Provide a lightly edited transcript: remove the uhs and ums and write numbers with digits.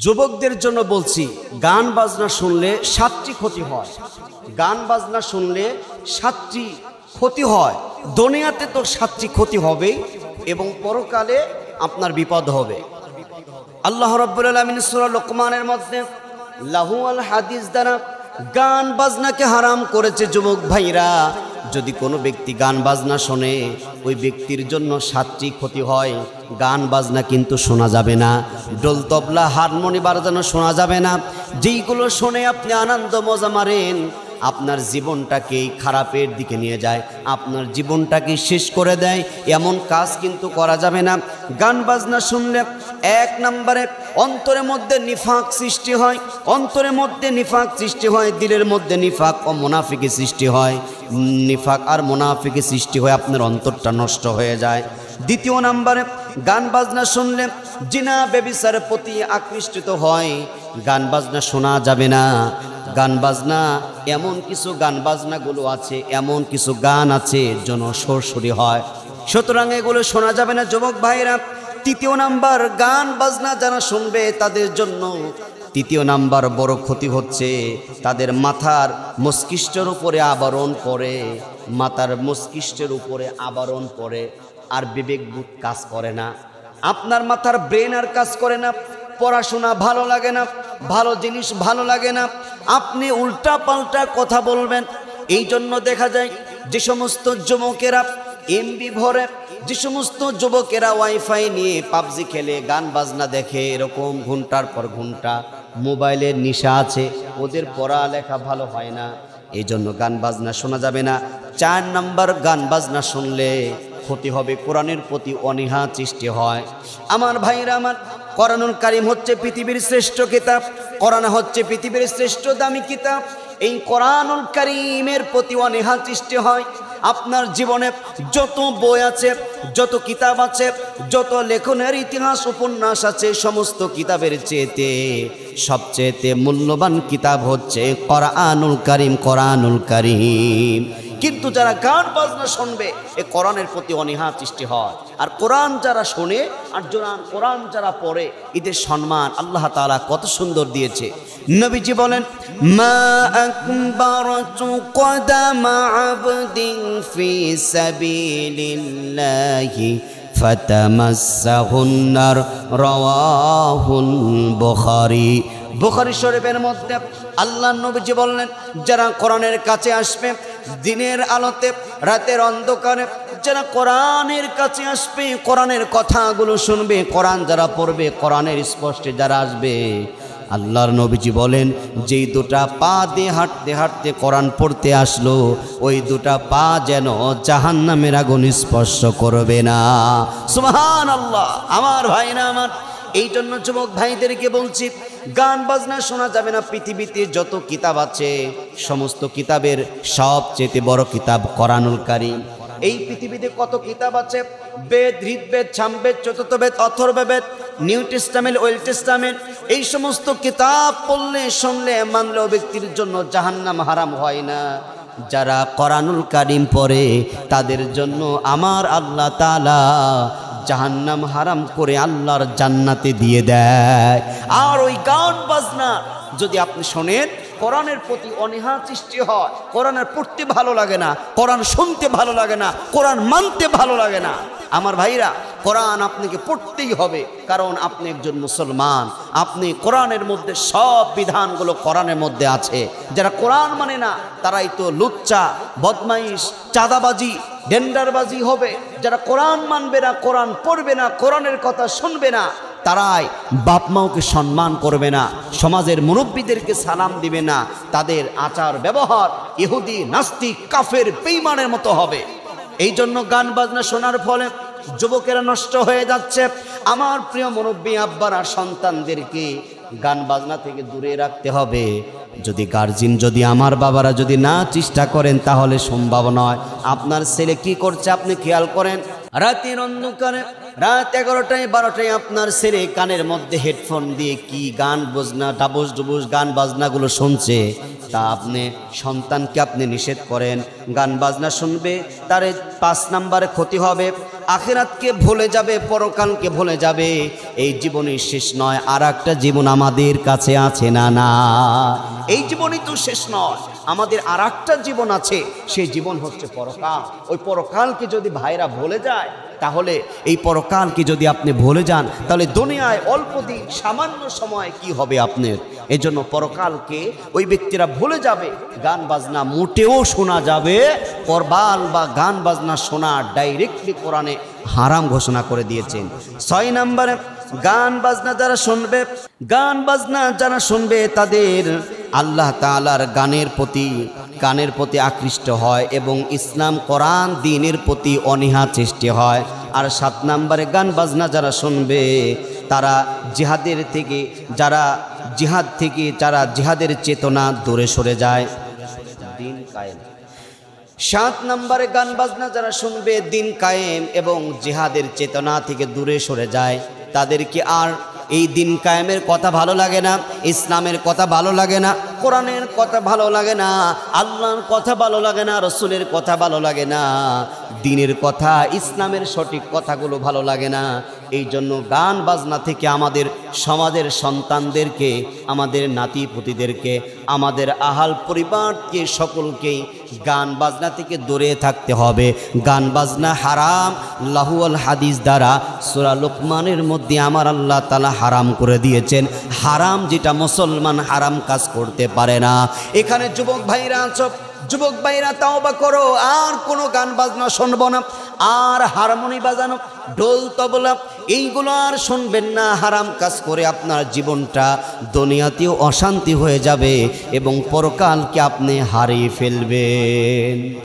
যুবকদের জন্য বলছি, গান বাজনা শুনলে 7টি ক্ষতি হয়। গান বাজনা শুনলে 7টি ক্ষতি হয়। দুনিয়াতে তো 7টি ক্ষতি হবে এবং পরকালে আপনার বিপদ হবে। আল্লাহ রাব্বুল আলামিন সূরা লোকমানের মধ্যে লাহুয়াল হাদিস দ্বারা গান বাজনাকে হারাম করেছে। যুবক ভাইরা, যদি কোনো ব্যক্তি গান বাজনা শোনে, ওই ব্যক্তির জন্য 7টি ক্ষতি হয়। গান বাজনা কিন্তু শোনা যাবে না, ডোল তবলা হারমোনি বাজানো শোনা যাবে না। যেইগুলো শুনে আপনি আনন্দ মজা মারেন, আপনার জীবনটাকেই খারাপের দিকে নিয়ে যায়, আপনার জীবনটাকে শেষ করে দেয়, এমন কাজ কিন্তু করা যাবে না। গান বাজনা শুনলে 1 নম্বরে অন্তরের মধ্যে নিফাক সৃষ্টি হয়, অন্তরের মধ্যে নিফাক সৃষ্টি হয়, দিলের মধ্যে নিফাক ও মুনাফিকি সৃষ্টি হয়। নিফাক আর মুনাফিকি সৃষ্টি হয়ে আপনার অন্তরটা নষ্ট হয়ে যায়। 2 নম্বরে গান বাজনা শুনলে জিনা ব্যভিচারের প্রতি আকৃষ্ট হয়। গান বাজনা শোনা যাবে না। গান বাজনা এমন কিছু গান বাজনাগুলো আছে, এমন কিছু গান আছে যেন সরসরি হয়, সুতরাং এগুলো শোনা যাবে না। যুবক ভাইরা, 3 নাম্বার, গান বাজনা যারা শুনবে তাদের জন্য 3 নাম্বার বড় ক্ষতি হচ্ছে, তাদের মাথার মস্তিষ্কের উপরে আবরণ পড়ে, মাথার মস্তিষ্কের উপরে আবরণ পড়ে, আর বিবেকবোধ কাজ করে না, আপনার মাথার ব্রেন আর কাজ করে না, পড়াশোনা ভালো লাগে না, ভালো জিনিস ভালো লাগে না, আপনি উল্টা পাল্টা কথা বলবেন। এই জন্য দেখা যায় যে সমস্ত যুবকেরা এমবি ভরে, যে সমস্ত যুবকেরা ওয়াইফাই নিয়ে পাবজি খেলে, গান বাজনা দেখে, এরকম ঘন্টার পর ঘন্টা মোবাইলের নেশা আছে, ওদের পড়ালেখা ভালো হয় না। এই জন্য গান বাজনা শোনা যাবে না। 4 নাম্বার, গান বাজনা শুনলে ক্ষতি হবে, কোরআনের প্রতি অনীহা সৃষ্টি হয়। আমার ভাইরা আমার, কোরআনুল কারীম হচ্ছে পৃথিবীর শ্রেষ্ঠ কিতাব, কোরআন হচ্ছে পৃথিবীর শ্রেষ্ঠ দামি কিতাব। এই কোরআনুল কারীমের প্রতি অনীহা সৃষ্টি হয়। আপনার জীবনে যত বই আছে, যত কিতাব আছে, যত লেখনের ইতিহাস উপন্যাস আছে, সমস্ত কিতাবের চেয়েতে সবচেয়ে মূল্যবান কিতাব হচ্ছে কোরআনুল কারীম, কোরআনুল কারীম। কিন্তু যারা গান বাজনা শুনবে, এ কোরআনের প্রতি অনীহা সৃষ্টি হয়। আর কোরআন যারা শোনে আর কোরআন যারা পড়ে, এদের সম্মান আল্লাহ তাআলা কত সুন্দর দিয়েছে। নবীজি বলেন, মা আকবারাতু কদামা আবদিন ফি সাবিলিল্লাহি ফাতামাসসাহুন নার, রাওয়াহুল বুখারী। বুখারী শরীফের মধ্যে আল্লাহর নবীজি বললেন, যারা কোরআনের কাছে আসবে দিনের আলোতে, রাতের অন্ধকারে, যারা কোরআনের কাছে আসবে, কোরআনের কথাগুলো শুনবে, কোরআন যারা পড়বে, কোরআনের স্পর্শে যারা আসবে, আল্লাহর নবীজি বলেন, যেই 2টা পা দিয়ে হাঁটতে হাঁটতে কোরআন পড়তে আসলো, ওই 2টা পা যেন জাহান্নামের আগুন স্পর্শ করবে না। সুবহানাল্লাহ। আমার ভাইরা আমার, এই জন্য যুবক ভাইদেরকে বলছি, গান বাজনা শোনা যাবে না। পৃথিবীতে যত কিতাব আছে, সমস্ত কিতাবের সবচেয়ে বড় কিতাব কোরআনুল কারীম। এই পৃথিবীতে কত কিতাব আছে, বেদ, ঋগ্বেদ, সামবেদ, চতুর্থবেদ, Atharvaveda, New Testament, Old Testament, এই সমস্ত কিতাব পড়লে, শুনলে, মানলেও ব্যক্তির জন্য জাহান্নাম হারাম হয় না। যারা কোরআনুল কারীম পড়ে, তাদের জন্য আমার আল্লাহ তাআলা জাহান্নাম হারাম করে আল্লাহর জান্নাতে দিয়ে দেয়। আর ওই গান বাজনা যদি আপনি শোনেন, কোরআনের প্রতি অনীহা সৃষ্টি হয়, কোরআনের পড়তে ভালো লাগে না, কোরআন শুনতে ভালো লাগে না, কোরআন মানতে ভালো লাগে না। আমার ভাইরা, কোরআন আপনাকে পড়তেই হবে, কারণ আপনি একজন মুসলমান। আপনি কোরআনের মধ্যে সব বিধানগুলো কোরআনের মধ্যে আছে। যারা কোরআন মানে না, তারাই তো লুচ্চা, বদমাইশ, চাঁদাবাজি, ডেন্ডারবাজি হবে। যারা কোরআন মানবে না, কোরআন পড়বে না, কোরআনের কথা শুনবে না, তারাই বাপ মাওকে সম্মান করবে না, সমাজের মুরব্বীদেরকে সালাম দিবে না, তাদের আচার ব্যবহার ইহুদি, নাস্তিক, কাফের, বেঈমানের মতো হবে। এই জন্য গান বাজনা শোনার ফলে যুবকেরা নষ্ট হয়ে যাচ্ছে। আমার প্রিয় মুরব্বী আব্বারা সন্তানদেরকে গান বাজনা থেকে দূরে রাখতে হবে। যদি গার্জিয়ান, যদি আমার বাবারা যদি না চেষ্টা করেন, তাহলে সম্ভব নয়। আপনার ছেলে কি করছে আপনি খেয়াল করেন। রাতের অন্ধকারে, রাত 11টায় 12টায় আপনার ছেলে কানের মধ্যে হেডফোন দিয়ে কি গান বাজনা ডাবস ডুবুস গান বাজনাগুলো শুনছে, তা আপনি সন্তানকে আপনি নিষেধ করেন গান বাজনা শুনবে, তার 5 নম্বরে ক্ষতি হবে, আখিরাতকে ভুলে যাবে, পরকালকে ভুলে যাবে। এই জীবনই শেষ নয়, আর একটা জীবন আমাদের কাছে আছে না? না, এই জীবনই তো শেষ নয়, আমাদের আর একটা জীবন আছে, সেই জীবন হচ্ছে পরকাল। ওই পরকালকে যদি ভাইরা ভুলে যায়, তাহলে এই পরকালকে যদি আপনি ভুলে যান, তাহলে দুনিয়ায় অল্প দিন সামান্য সময় কি হবে আপনার। এজন্য পরকালকে ওই ব্যক্তিরা ভুলে যাবে। গান বাজনা মোটেও শোনা যাবে, পরবাল বা গান বাজনা শোনা ডাইরেক্টলি কোরআনে হারাম ঘোষণা করে দিয়েছেন। 6 নম্বরে গান বাজনা যারা শুনবে, গান বাজনা যারা শুনবে তাদের আল্লাহ তাআলার গানের প্রতি আকৃষ্ট হয় এবং ইসলাম কোরআন দ্বীনের প্রতি অনীহা সৃষ্টি হয়। আর 7 নম্বরে গান বাজনা যারা শুনবে তারা জিহাদের চেতনা দূরে সরে যায়, দিন কায়েম। 7 নম্বরে গান বাজনা যারা শুনবে দিন কায়েম এবং জিহাদের চেতনা থেকে দূরে সরে যায়, তাদেরকে আর এই দিন কায়েমের কথা ভালো লাগে না, ইসলামের কথা ভালো লাগে না, কোরআনের কথা ভালো লাগে না, আল্লাহর কথা ভালো লাগে না, রসুলের কথা ভালো লাগে না, দ্বীনের কথা ইসলামের সঠিক কথাগুলো ভালো লাগে না। এই জন্য গান বাজনা থেকে আমাদের সমাজের সন্তানদেরকে, আমাদের নাতিপুতিদেরকে, আমাদের আহাল পরিবারকে সকলকেই গান বাজনা থেকে দূরে থাকতে হবে। গান বাজনা হারাম, লাহুয়াল হাদিস দ্বারা সূরা লুকমানের মধ্যে আমার আল্লাহ তাআলা হারাম করে দিয়েছেন। হারাম যেটা মুসলমান হারাম কাজ করতে পারে না। এখানে যুবক ভাইরা আছো, যুবক ভাইরা তাওবা করো, আর কোনো গান বাজনা শুনবো না, আর হারমোনি বাজানো, ঢোল তবলা এইগুলো আর শুনবেন না। হারাম কাজ করে আপনার জীবনটা দুনিয়াতেও অশান্তি হয়ে যাবে এবং পরকালকে আপনি হারিয়ে ফেলবেন।